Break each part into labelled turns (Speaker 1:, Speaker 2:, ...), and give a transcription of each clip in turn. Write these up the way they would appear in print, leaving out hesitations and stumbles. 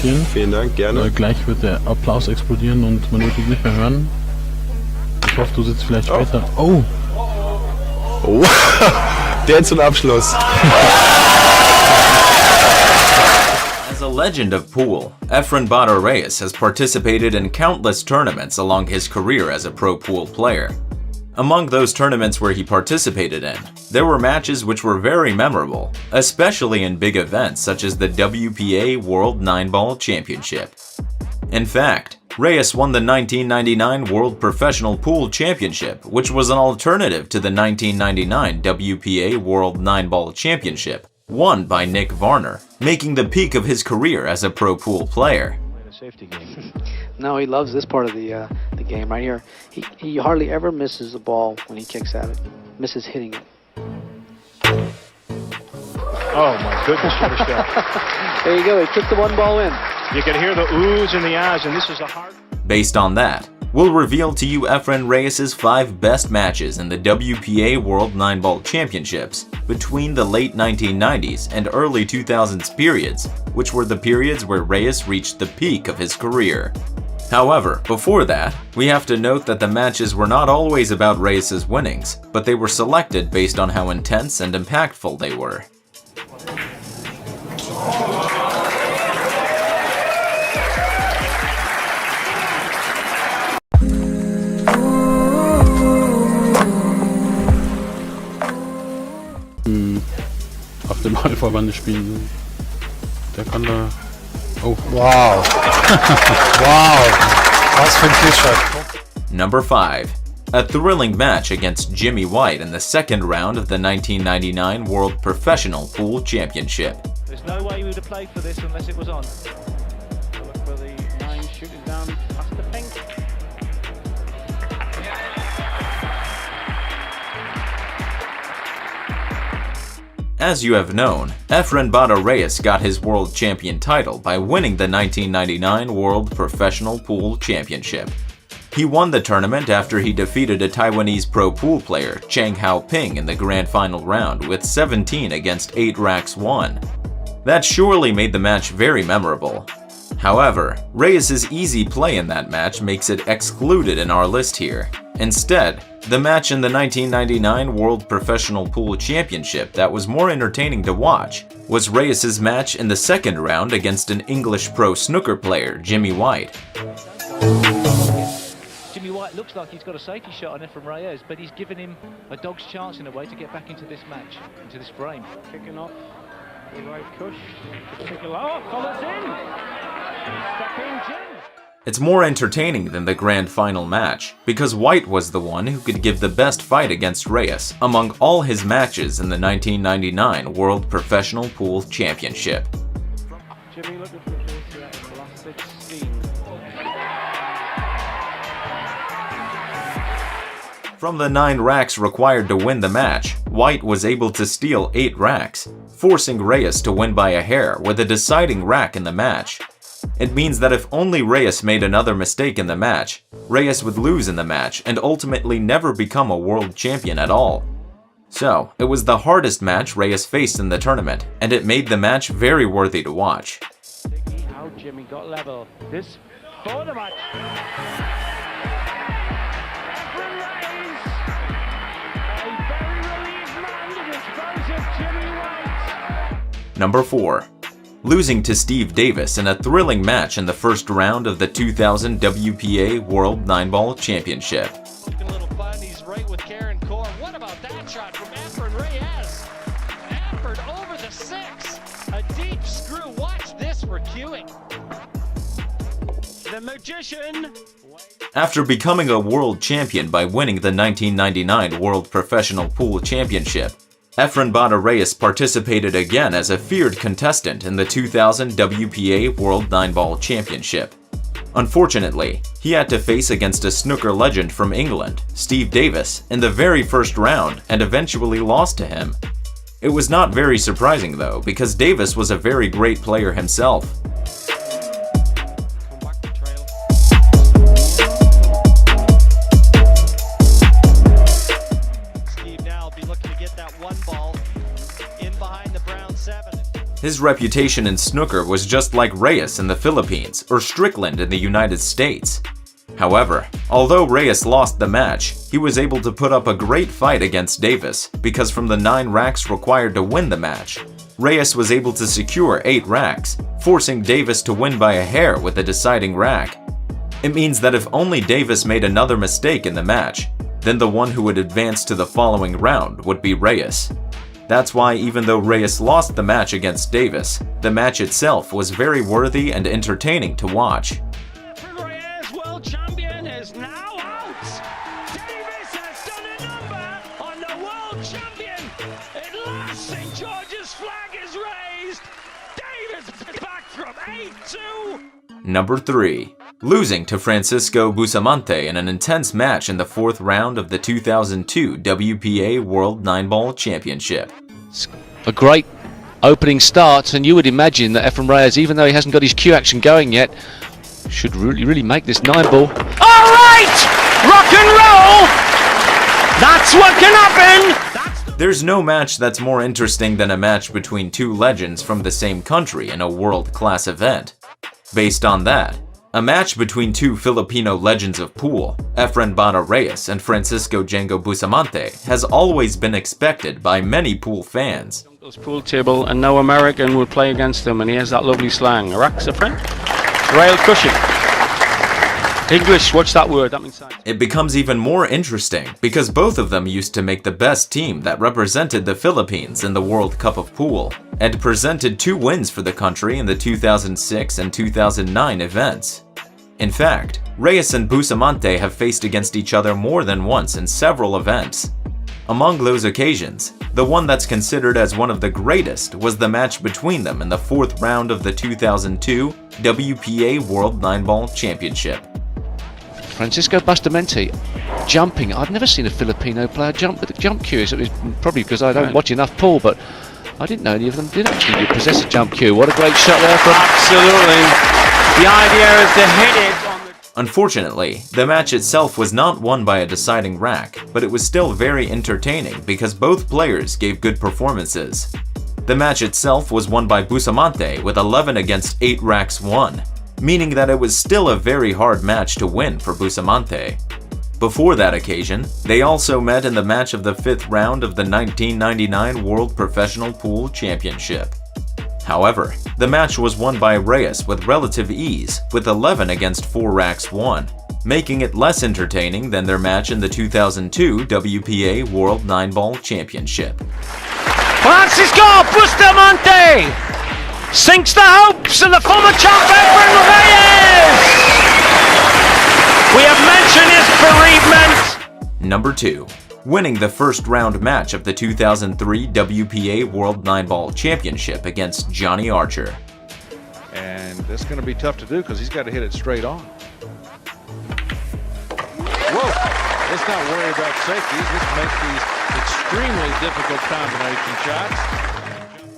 Speaker 1: stehen.
Speaker 2: Vielen Dank, gerne.
Speaker 1: Gleich wird der Applaus explodieren und man wird ihn nicht mehr hören. Ich hoffe, du sitzt vielleicht später. Oh!
Speaker 2: Oh, der zum Abschluss.
Speaker 3: As a legend of pool, Efren Reyes has participated in countless tournaments along his career as a pro pool player. Among those tournaments where he participated in, there were matches which were very memorable, especially in big events such as the WPA World 9-Ball Championship. In fact, Reyes won the 1999 World Professional Pool Championship, which was an alternative to the 1999 WPA World 9-Ball Championship, won by Nick Varner, making the peak of his career as a pro pool player.
Speaker 4: No, he loves this part of the game right here. He hardly ever misses the ball when he kicks at it. Misses hitting it.
Speaker 5: Oh my goodness, what a shot.
Speaker 4: There you go, he kicked the one ball in.
Speaker 5: You can hear the oohs and the ahs, and this is a hard...
Speaker 3: Based on that, we'll reveal to you Efren Reyes' 5 best matches in the WPA World 9-Ball Championships between the late 1990s and early 2000s periods, which were the periods where Reyes reached the peak of his career. However, before that, we have to note that the matches were not always about Reyes' winnings, but they were selected based on how intense and impactful they were.
Speaker 1: Auf dem Ballverband spielen. Der kann da... Oh.
Speaker 6: Wow. Wow. Was für ein Clinchshot.
Speaker 3: Number 5. A thrilling match against Jimmy White in the second round of the 1999 World Professional Pool Championship.
Speaker 5: There's no way we would have played for this unless it was on. Look for the 9 shooting down past the pink.
Speaker 3: As you have known, Efren Reyes got his world champion title by winning the 1999 World Professional Pool Championship. He won the tournament after he defeated a Taiwanese pro pool player, Chang Hao-ping, in the grand final round with 17 against 8 racks won. That surely made the match very memorable. However, Reyes' easy play in that match makes it excluded in our list here. Instead, the match in the 1999 World Professional Pool Championship that was more entertaining to watch was Reyes' match in the second round against an English pro snooker player, Jimmy White.
Speaker 5: Jimmy White looks like he's got a safety shot on Efren Reyes, but he's given him a dog's chance in a way to get back into this match, into this frame. Kicking off, the right push, follows in, step in, Jim.
Speaker 3: It's more entertaining than the grand final match, because White was the one who could give the best fight against Reyes among all his matches in the 1999 World Professional Pool Championship.
Speaker 5: Jimmy looking for the last 16.
Speaker 3: From the 9 racks required to win the match, White was able to steal 8 racks, forcing Reyes to win by a hair with a deciding rack in the match. It means that if only Reyes made another mistake in the match, Reyes would lose in the match and ultimately never become a world champion at all. So, it was the hardest match Reyes faced in the tournament, and it made the match very worthy to watch.
Speaker 5: How Jimmy got level. This for the match. Efren Reyes, a very relieved man to dispose of Jimmy White.
Speaker 3: Number 4. Losing to Steve Davis in a thrilling match in the first round of the 2000 WPA World 9-Ball Championship.
Speaker 7: Looking a little fun, he's right with Karen Core. What about that shot from Efren Reyes? Efren over the 6. A deep screw. Watch this for cueing. The magician.
Speaker 3: After becoming a world champion by winning the 1999 World Professional Pool Championship, Efren Reyes participated again as a feared contestant in the 2000 WPA World 9-Ball Championship. Unfortunately, he had to face against a snooker legend from England, Steve Davis, in the very first round and eventually lost to him. It was not very surprising though, because Davis was a very great player himself. His reputation in snooker was just like Reyes in the Philippines or Strickland in the United States. However, although Reyes lost the match, he was able to put up a great fight against Davis because from the 9 racks required to win the match, Reyes was able to secure 8 racks, forcing Davis to win by a hair with the deciding rack. It means that if only Davis made another mistake in the match, then the one who would advance to the following round would be Reyes. That's why even though Reyes lost the match against Davis, the match itself was very worthy and entertaining to watch.
Speaker 7: Efren Reyes, world champion, is now out. Davis has done a number on the world champion. At last, St. George's flag is raised. Davis is back from 8-2.
Speaker 3: Number 3. Losing to Francisco Bustamante in an intense match in the 4th round of the 2002 WPA World 9-Ball Championship.
Speaker 8: A great opening start, and you would imagine that Efren Reyes, even though he hasn't got his cue action going yet, should really make this 9-ball.
Speaker 7: All right, rock and roll. That's what can happen.
Speaker 3: There's no match that's more interesting than a match between 2 legends from the same country in a world-class event. Based on that, a match between 2 Filipino legends of pool, Efren Bata Reyes and Francisco Django Bustamante, has always been expected by many pool fans.
Speaker 9: Pool table, and no American would play against him, and he has that lovely slang. Racks a friend? Rail cushion. English, what's that word? That means science.
Speaker 3: It becomes even more interesting because both of them used to make the best team that represented the Philippines in the World Cup of Pool, and presented 2 wins for the country in the 2006 and 2009 events. In fact, Reyes and Bustamante have faced against each other more than once in several events. Among those occasions, the one that's considered as one of the greatest was the match between them in the 4th round of the 2002 WPA World 9-Ball Championship.
Speaker 8: Francisco Bustamante jumping. I've never seen a Filipino player jump with a jump cue. So it was probably because I don't watch enough pool, but I didn't know any of them did actually possess a jump cue. What a great shot there from...
Speaker 9: Absolutely. The idea is to hit it on the...
Speaker 3: Unfortunately, the match itself was not won by a deciding rack, but it was still very entertaining because both players gave good performances. The match itself was won by Bustamante with 11 against 8 racks won, meaning that it was still a very hard match to win for Bustamante. Before that occasion, they also met in the match of the 5th round of the 1999 World Professional Pool Championship. However, the match was won by Reyes with relative ease, with 11 against 4 racks won, making it less entertaining than their match in the 2002 WPA World 9-Ball Championship.
Speaker 7: Francisco Bustamante sinks the hopes of the former champ Efren Reyes. We have mentioned his bereavement.
Speaker 3: Number 2. Winning the 1st round match of the 2003 WPA World 9-Ball Championship against Johnny Archer.
Speaker 10: And that's going to be tough to do because he's got to hit it straight on. Whoa! Let's not worry about safety. Let's make these extremely difficult combination shots.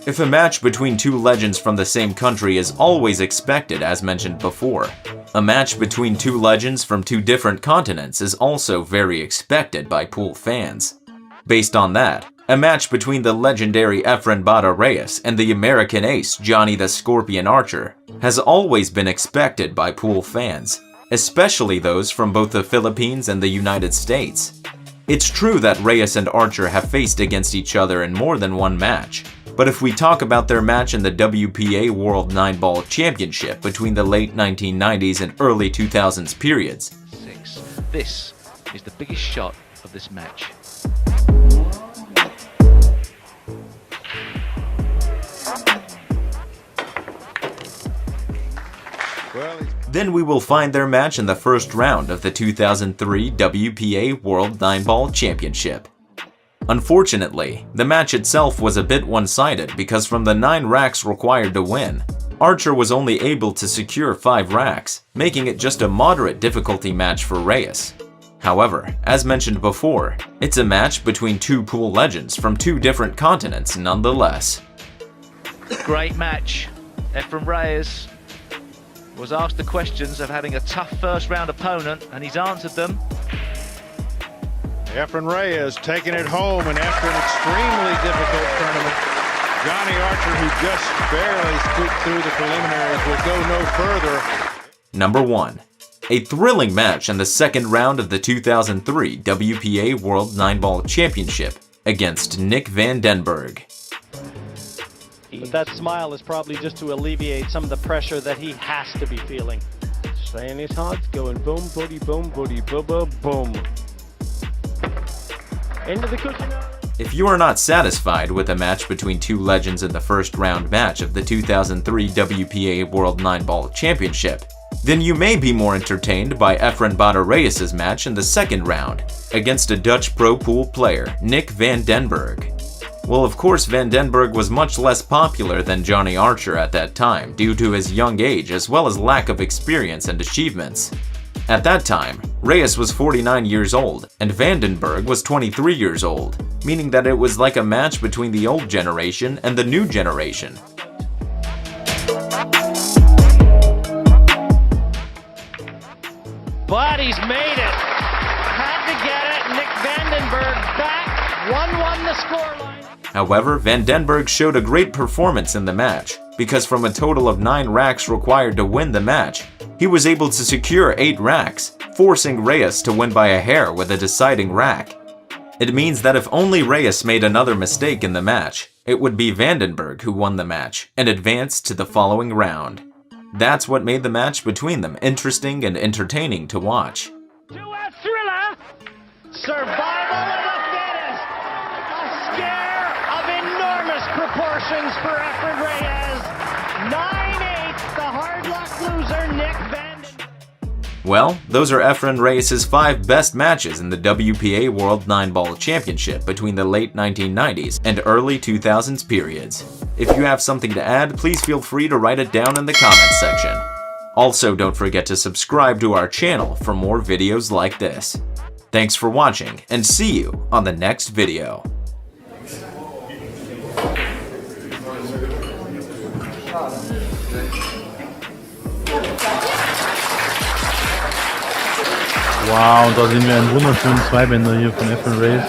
Speaker 3: If a match between 2 legends from the same country is always expected, as mentioned before, a match between 2 legends from 2 different continents is also very expected by pool fans. Based on that, a match between the legendary Efren Bata Reyes and the American ace Johnny the Scorpion Archer has always been expected by pool fans, especially those from both the Philippines and the United States. It's true that Reyes and Archer have faced against each other in more than one match, but if we talk about their match in the WPA World 9-Ball Championship between the late 1990s and early 2000s periods,
Speaker 8: 6. This is the biggest shot of this match.
Speaker 3: then we will find their match in the 1st round of the 2003 WPA World 9-Ball Championship. Unfortunately, the match itself was a bit one-sided because from the 9 racks required to win, Archer was only able to secure 5 racks, making it just a moderate difficulty match for Reyes. However, as mentioned before, it's a match between 2 pool legends from 2 different continents nonetheless.
Speaker 5: Great match. Efren Reyes was asked the questions of having a tough 1st round opponent, and he's answered them.
Speaker 10: Efren Reyes taking it home, and after an extremely difficult tournament, Johnny Archer, who just barely scooped through the preliminaries, will go no further.
Speaker 3: Number 1. A thrilling match in the second round of the 2003 WPA World 9-Ball Championship against Nick Vandenberg.
Speaker 11: But that smile is probably just to alleviate some of the pressure that he has to be feeling. Staying his heart, going boom, buddy, boom, buddy, bubba, boom. Into the cushion.
Speaker 3: If you are not satisfied with a match between two legends in the first round match of the 2003 WPA World 9-Ball Championship, then you may be more entertained by Efren Reyes' match in the second round against a Dutch Pro Pool player, Nick Vandenberg. Well, of course, Vandenberg was much less popular than Johnny Archer at that time due to his young age as well as lack of experience and achievements. At that time, Reyes was 49 years old and Vandenberg was 23 years old, meaning that it was like a match between the old generation and the new generation.
Speaker 11: But he's made it. Had to get it. Nick Vandenberg back. 1-1 the scoreline.
Speaker 3: However, Vandenberg showed a great performance in the match, because from a total of 9 racks required to win the match, he was able to secure 8 racks, forcing Reyes to win by a hair with a deciding rack. It means that if only Reyes made another mistake in the match, it would be Vandenberg who won the match and advanced to the following round. That's what made the match between them interesting and entertaining to watch.
Speaker 11: To a thriller! Survival of the fittest! A scare of enormous proportions for Efren Reyes. 9-8, the hard luck loser Nick Vandenberg.
Speaker 3: Well, those are Efren Reyes' 5 best matches in the WPA World 9-Ball Championship between the late 1990s and early 2000s periods. If you have something to add, please feel free to write it down in the comments section. Also, don't forget to subscribe to our channel for more videos like this. Thanks for watching, and see you on the next video.
Speaker 1: Wow, und da sehen wir einen wunderschönen Zweibänder hier von Efren Reyes.